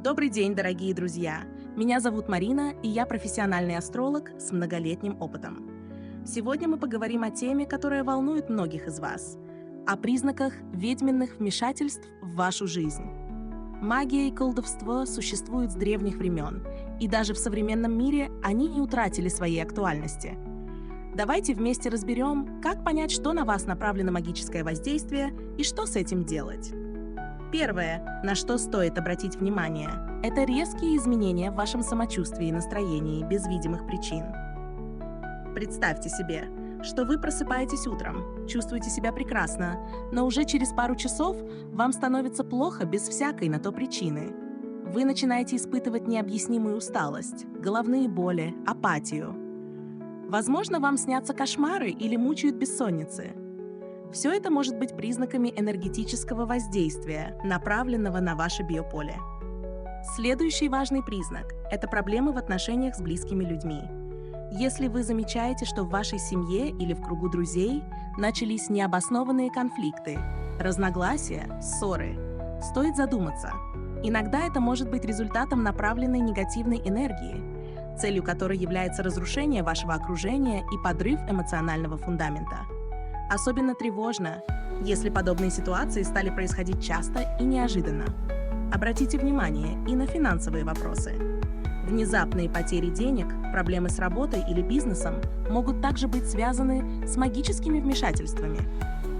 Добрый день, дорогие друзья! Меня зовут Марина, и я профессиональный астролог с многолетним опытом. Сегодня мы поговорим о теме, которая волнует многих из вас – о признаках ведьминных вмешательств в вашу жизнь. Магия и колдовство существуют с древних времен, и даже в современном мире они не утратили своей актуальности. Давайте вместе разберем, как понять, что на вас направлено магическое воздействие и что с этим делать. Первое, на что стоит обратить внимание, это резкие изменения в вашем самочувствии и настроении без видимых причин. Представьте себе, что вы просыпаетесь утром, чувствуете себя прекрасно, но уже через пару часов вам становится плохо без всякой на то причины. Вы начинаете испытывать необъяснимую усталость, головные боли, апатию. Возможно, вам снятся кошмары или мучают бессонницы. Все это может быть признаками энергетического воздействия, направленного на ваше биополе. Следующий важный признак – это проблемы в отношениях с близкими людьми. Если вы замечаете, что в вашей семье или в кругу друзей начались необоснованные конфликты, разногласия, ссоры, стоит задуматься. Иногда это может быть результатом направленной негативной энергии, целью которой является разрушение вашего окружения и подрыв эмоционального фундамента. Особенно тревожно, если подобные ситуации стали происходить часто и неожиданно. Обратите внимание и на финансовые вопросы. Внезапные потери денег, проблемы с работой или бизнесом могут также быть связаны с магическими вмешательствами.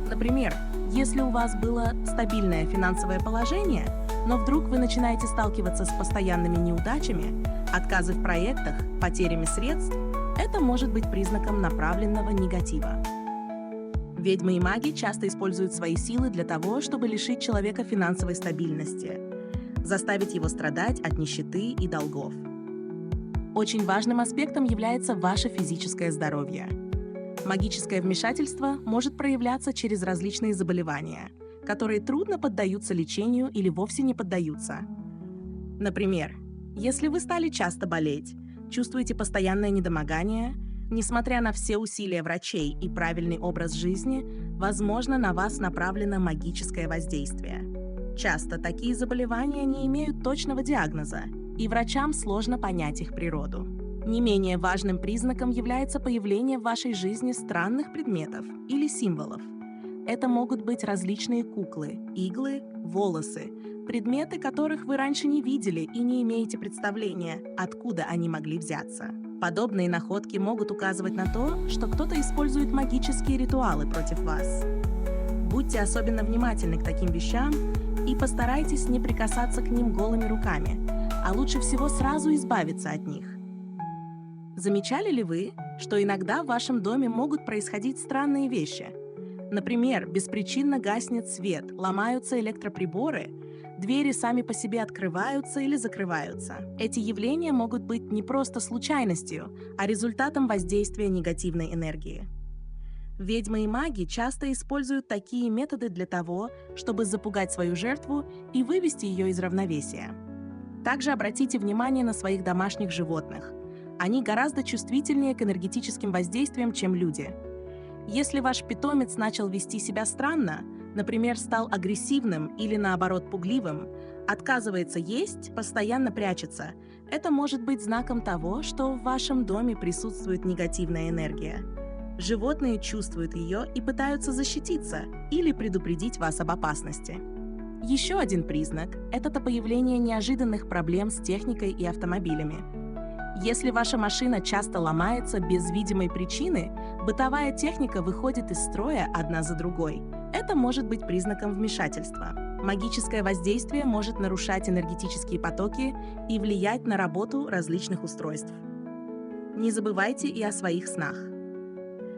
Например, если у вас было стабильное финансовое положение, но вдруг вы начинаете сталкиваться с постоянными неудачами, отказы в проектах, потерями средств, это может быть признаком направленного негатива. Ведьмы и маги часто используют свои силы для того, чтобы лишить человека финансовой стабильности, заставить его страдать от нищеты и долгов. Очень важным аспектом является ваше физическое здоровье. Магическое вмешательство может проявляться через различные заболевания, которые трудно поддаются лечению или вовсе не поддаются. Например, если вы стали часто болеть, чувствуете постоянное недомогание, несмотря на все усилия врачей и правильный образ жизни, возможно, на вас направлено магическое воздействие. Часто такие заболевания не имеют точного диагноза, и врачам сложно понять их природу. Не менее важным признаком является появление в вашей жизни странных предметов или символов. Это могут быть различные куклы, иглы, волосы, предметы, которых вы раньше не видели и не имеете представления, откуда они могли взяться. Подобные находки могут указывать на то, что кто-то использует магические ритуалы против вас. Будьте особенно внимательны к таким вещам и постарайтесь не прикасаться к ним голыми руками, а лучше всего сразу избавиться от них. Замечали ли вы, что иногда в вашем доме могут происходить странные вещи? Например, беспричинно гаснет свет, ломаются электроприборы, двери сами по себе открываются или закрываются. Эти явления могут быть не просто случайностью, а результатом воздействия негативной энергии. Ведьмы и маги часто используют такие методы для того, чтобы запугать свою жертву и вывести ее из равновесия. Также обратите внимание на своих домашних животных. Они гораздо чувствительнее к энергетическим воздействиям, чем люди. Если ваш питомец начал вести себя странно, например, стал агрессивным или, наоборот, пугливым, отказывается есть, постоянно прячется, это может быть знаком того, что в вашем доме присутствует негативная энергия. Животные чувствуют ее и пытаются защититься или предупредить вас об опасности. Еще один признак – это появление неожиданных проблем с техникой и автомобилями. Если ваша машина часто ломается без видимой причины, бытовая техника выходит из строя одна за другой. Это может быть признаком вмешательства. Магическое воздействие может нарушать энергетические потоки и влиять на работу различных устройств. Не забывайте и о своих снах.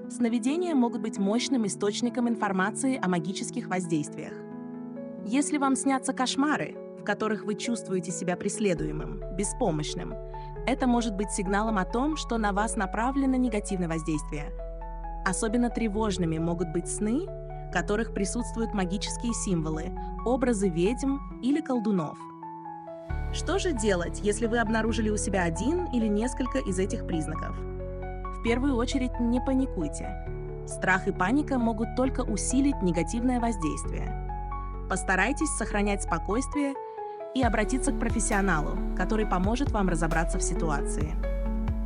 Сновидения могут быть мощным источником информации о магических воздействиях. Если вам снятся кошмары, в которых вы чувствуете себя преследуемым, беспомощным, это может быть сигналом о том, что на вас направлено негативное воздействие. Особенно тревожными могут быть сны, в которых присутствуют магические символы, образы ведьм или колдунов. Что же делать, если вы обнаружили у себя один или несколько из этих признаков? В первую очередь не паникуйте. Страх и паника могут только усилить негативное воздействие. Постарайтесь сохранять спокойствие и обратиться к профессионалу, который поможет вам разобраться в ситуации.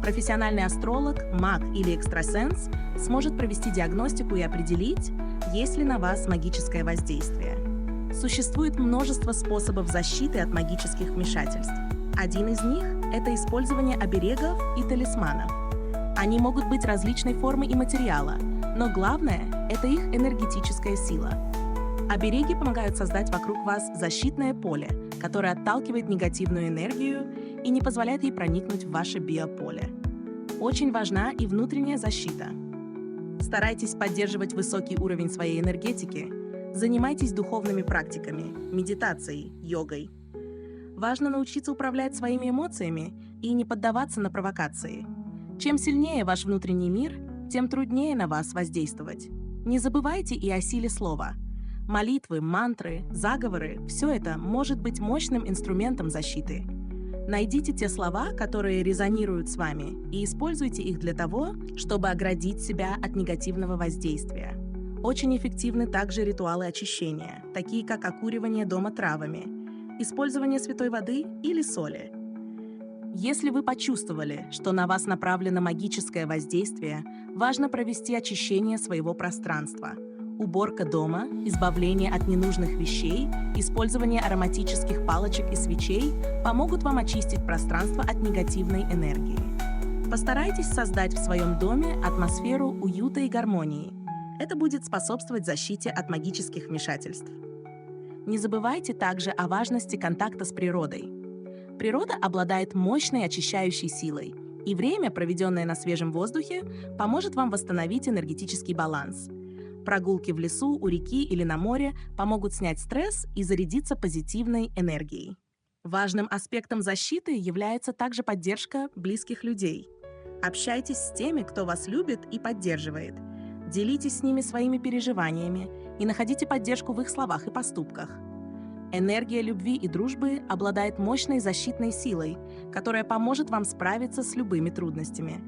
Профессиональный астролог, маг или экстрасенс сможет провести диагностику и определить, есть ли на вас магическое воздействие. Существует множество способов защиты от магических вмешательств. Один из них – это использование оберегов и талисманов. Они могут быть различной формы и материала, но главное – это их энергетическая сила. Обереги помогают создать вокруг вас защитное поле, которое отталкивает негативную энергию и не позволяет ей проникнуть в ваше биополе. Очень важна и внутренняя защита. Старайтесь поддерживать высокий уровень своей энергетики, занимайтесь духовными практиками, медитацией, йогой. Важно научиться управлять своими эмоциями и не поддаваться на провокации. Чем сильнее ваш внутренний мир, тем труднее на вас воздействовать. Не забывайте и о силе слова. Молитвы, мантры, заговоры – все это может быть мощным инструментом защиты. Найдите те слова, которые резонируют с вами, и используйте их для того, чтобы оградить себя от негативного воздействия. Очень эффективны также ритуалы очищения, такие как окуривание дома травами, использование святой воды или соли. Если вы почувствовали, что на вас направлено магическое воздействие, важно провести очищение своего пространства. Уборка дома, избавление от ненужных вещей, использование ароматических палочек и свечей помогут вам очистить пространство от негативной энергии. Постарайтесь создать в своем доме атмосферу уюта и гармонии. Это будет способствовать защите от магических вмешательств. Не забывайте также о важности контакта с природой. Природа обладает мощной очищающей силой, и время, проведенное на свежем воздухе, поможет вам восстановить энергетический баланс. Прогулки в лесу, у реки или на море помогут снять стресс и зарядиться позитивной энергией. Важным аспектом защиты является также поддержка близких людей. Общайтесь с теми, кто вас любит и поддерживает. Делитесь с ними своими переживаниями и находите поддержку в их словах и поступках. Энергия любви и дружбы обладает мощной защитной силой, которая поможет вам справиться с любыми трудностями.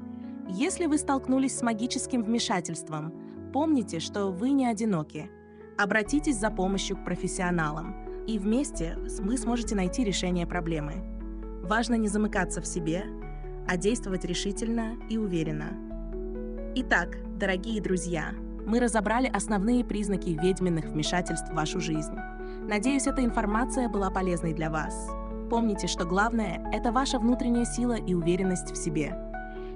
Если вы столкнулись с магическим вмешательством, помните, что вы не одиноки. Обратитесь за помощью к профессионалам, и вместе вы сможете найти решение проблемы. Важно не замыкаться в себе, а действовать решительно и уверенно. Итак, дорогие друзья, мы разобрали основные признаки ведьминых вмешательств в вашу жизнь. Надеюсь, эта информация была полезной для вас. Помните, что главное – это ваша внутренняя сила и уверенность в себе.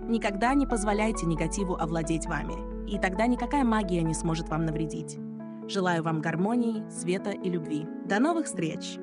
Никогда не позволяйте негативу овладеть вами, и тогда никакая магия не сможет вам навредить. Желаю вам гармонии, света и любви. До новых встреч!